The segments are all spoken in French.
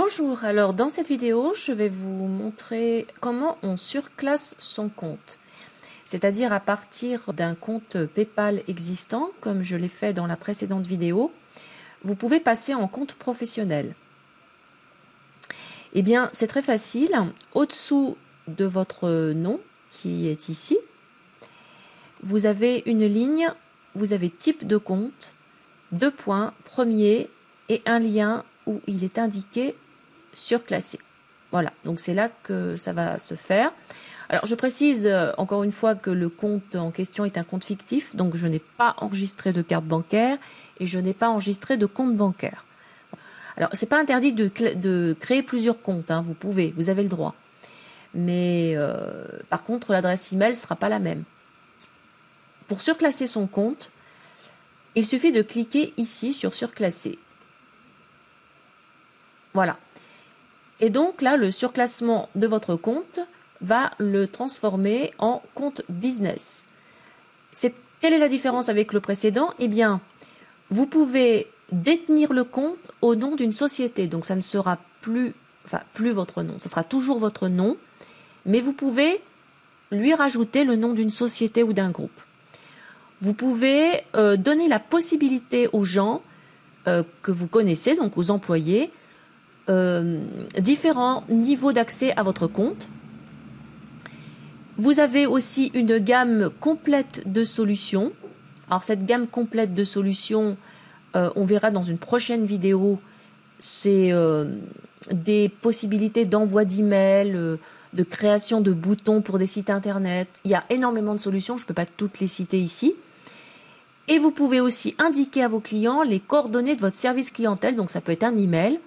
Bonjour, alors dans cette vidéo, je vais vous montrer comment on surclasse son compte. C'est-à-dire à partir d'un compte PayPal existant, comme je l'ai fait dans la précédente vidéo, vous pouvez passer en compte professionnel. Eh bien, c'est très facile. Au-dessous de votre nom, qui est ici, vous avez une ligne, vous avez type de compte, 2 points, premier, et un lien où il est indiqué surclassé. Voilà, donc c'est là que ça va se faire. Alors je précise encore une fois que le compte en question est un compte fictif, donc je n'ai pas enregistré de carte bancaire et je n'ai pas enregistré de compte bancaire. Alors c'est pas interdit de créer plusieurs comptes, hein, vous avez le droit. Mais par contre l'adresse email ne sera pas la même. Pour surclasser son compte, il suffit de cliquer ici sur surclasser. Voilà. Et donc là, le surclassement de votre compte va le transformer en compte business. Quelle est la différence avec le précédent? Eh bien, vous pouvez détenir le compte au nom d'une société. Donc ça ne sera plus votre nom. Ça sera toujours votre nom. Mais vous pouvez lui rajouter le nom d'une société ou d'un groupe. Vous pouvez donner la possibilité aux gens que vous connaissez, donc aux employés, différents niveaux d'accès à votre compte. Vous avez aussi une gamme complète de solutions. Alors cette gamme complète de solutions, on verra dans une prochaine vidéo, c'est des possibilités d'envoi d'emails, de création de boutons pour des sites internet. Il y a énormément de solutions, je ne peux pas toutes les citer ici. Et vous pouvez aussi indiquer à vos clients les coordonnées de votre service clientèle, donc ça peut être un email,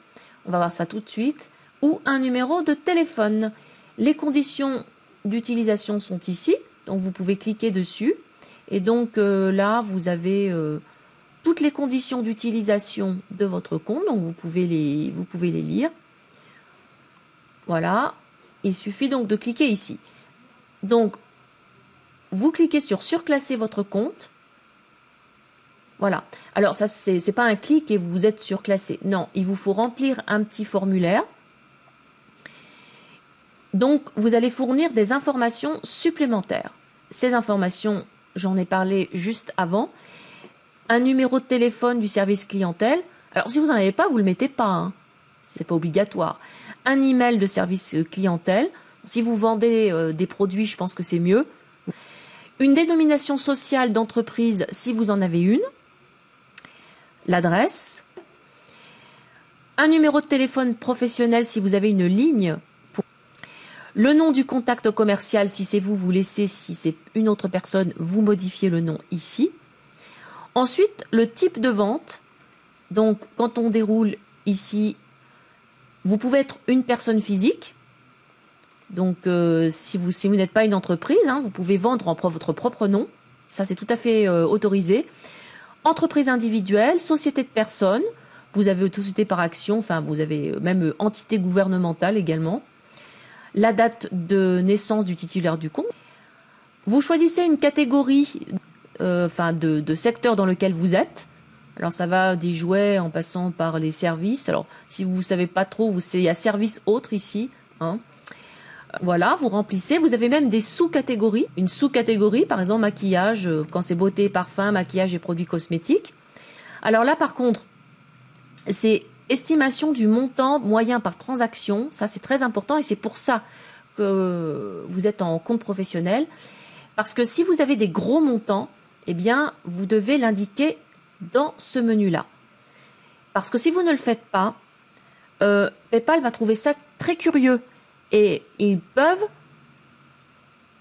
on va voir ça tout de suite, ou un numéro de téléphone. Les conditions d'utilisation sont ici, donc vous pouvez cliquer dessus. Et donc là, vous avez toutes les conditions d'utilisation de votre compte, donc vous pouvez les lire. Voilà, il suffit donc de cliquer ici. Donc, vous cliquez sur surclasser votre compte. Voilà. Alors, ça, c'est pas un clic et vous êtes surclassé. Non, il vous faut remplir un petit formulaire. Donc, vous allez fournir des informations supplémentaires. Ces informations, j'en ai parlé juste avant. Un numéro de téléphone du service clientèle. Alors, si vous n'en avez pas, vous ne le mettez pas, hein. C'est pas obligatoire. Un email de service clientèle. Si vous vendez des produits, je pense que c'est mieux. Une dénomination sociale d'entreprise, si vous en avez une. L'adresse, un numéro de téléphone professionnel si vous avez une ligne, le nom du contact commercial si c'est vous, vous laissez, si c'est une autre personne, vous modifiez le nom ici. Ensuite, le type de vente, donc quand on déroule ici, vous pouvez être une personne physique, donc si vous n'êtes pas une entreprise, hein, vous pouvez vendre en votre propre nom, ça c'est tout à fait autorisé. Entreprise individuelle, société de personnes, vous avez société par action, enfin vous avez même entité gouvernementale également. La date de naissance du titulaire du compte. Vous choisissez une catégorie de secteur dans lequel vous êtes. Alors ça va des jouets en passant par les services. Alors si vous ne savez pas trop, il y a service autre ici, hein. Voilà, vous remplissez. Vous avez même des sous-catégories. Une sous-catégorie, par exemple, maquillage, quand c'est beauté, parfum, maquillage et produits cosmétiques. Alors là, par contre, c'est estimation du montant moyen par transaction. Ça, c'est très important et c'est pour ça que vous êtes en compte professionnel. Parce que si vous avez des gros montants, eh bien, vous devez l'indiquer dans ce menu-là. Parce que si vous ne le faites pas, PayPal va trouver ça très curieux. Et ils peuvent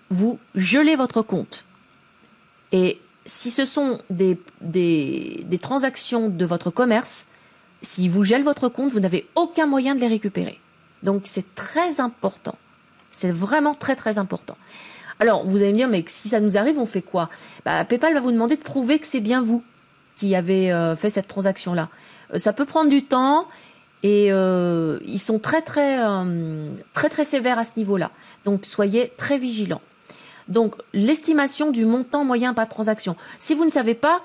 vous geler votre compte. Et si ce sont des transactions de votre commerce, s'ils vous gèlent votre compte, vous n'avez aucun moyen de les récupérer. Donc c'est très important. C'est vraiment très très important. Alors vous allez me dire, mais si ça nous arrive, on fait quoi? PayPal va vous demander de prouver que c'est bien vous qui avez fait cette transaction-là. Ça peut prendre du temps. Et ils sont très sévères à ce niveau-là. Donc soyez très vigilants. Donc l'estimation du montant moyen par transaction. Si vous ne savez pas,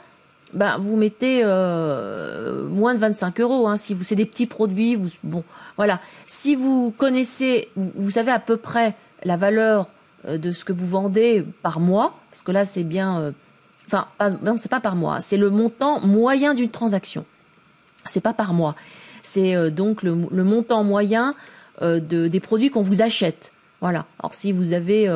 ben, vous mettez moins de 25 euros. Hein, si c'est des petits produits, bon, voilà. Si vous connaissez, vous savez à peu près la valeur de ce que vous vendez par mois, parce que là c'est bien, enfin, non, c'est pas par mois, c'est le montant moyen d'une transaction. C'est pas par mois. C'est donc le montant moyen des produits qu'on vous achète. Voilà. Alors si vous avez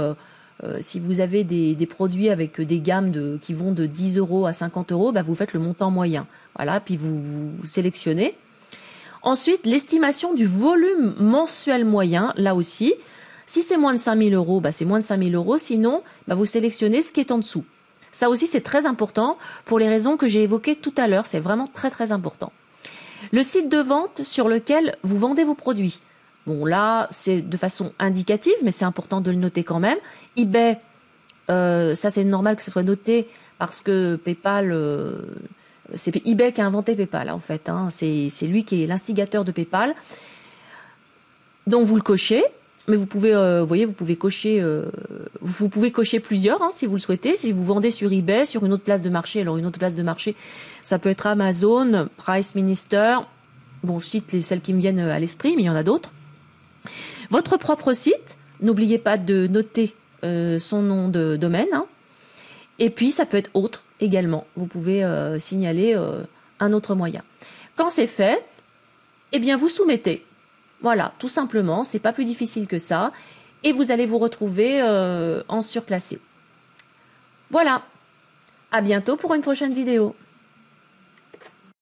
des produits avec des gammes qui vont de 10 euros à 50 euros, bah vous faites le montant moyen. Voilà, puis vous sélectionnez. Ensuite, l'estimation du volume mensuel moyen, là aussi. Si c'est moins de 5 000 euros, bah c'est moins de 5 000 euros. Sinon, bah vous sélectionnez ce qui est en dessous. Ça aussi, c'est très important pour les raisons que j'ai évoquées tout à l'heure. C'est vraiment très, très important. Le site de vente sur lequel vous vendez vos produits. Bon, là, c'est de façon indicative, mais c'est important de le noter quand même. eBay, ça c'est normal que ça soit noté parce que PayPal, c'est eBay qui a inventé PayPal en fait. Hein. C'est lui qui est l'instigateur de PayPal. Donc vous le cochez, mais vous pouvez, vous voyez, vous pouvez cocher plusieurs hein, si vous le souhaitez. Si vous vendez sur eBay, sur une autre place de marché, alors une autre place de marché, ça peut être Amazon, Price Minister. Bon, je cite celles qui me viennent à l'esprit, mais il y en a d'autres. Votre propre site, n'oubliez pas de noter son nom de domaine. Hein. Et puis, ça peut être autre également. Vous pouvez signaler un autre moyen. Quand c'est fait, eh bien, vous soumettez. Voilà, tout simplement, c'est pas plus difficile que ça. Et vous allez vous retrouver en surclassé. Voilà, à bientôt pour une prochaine vidéo.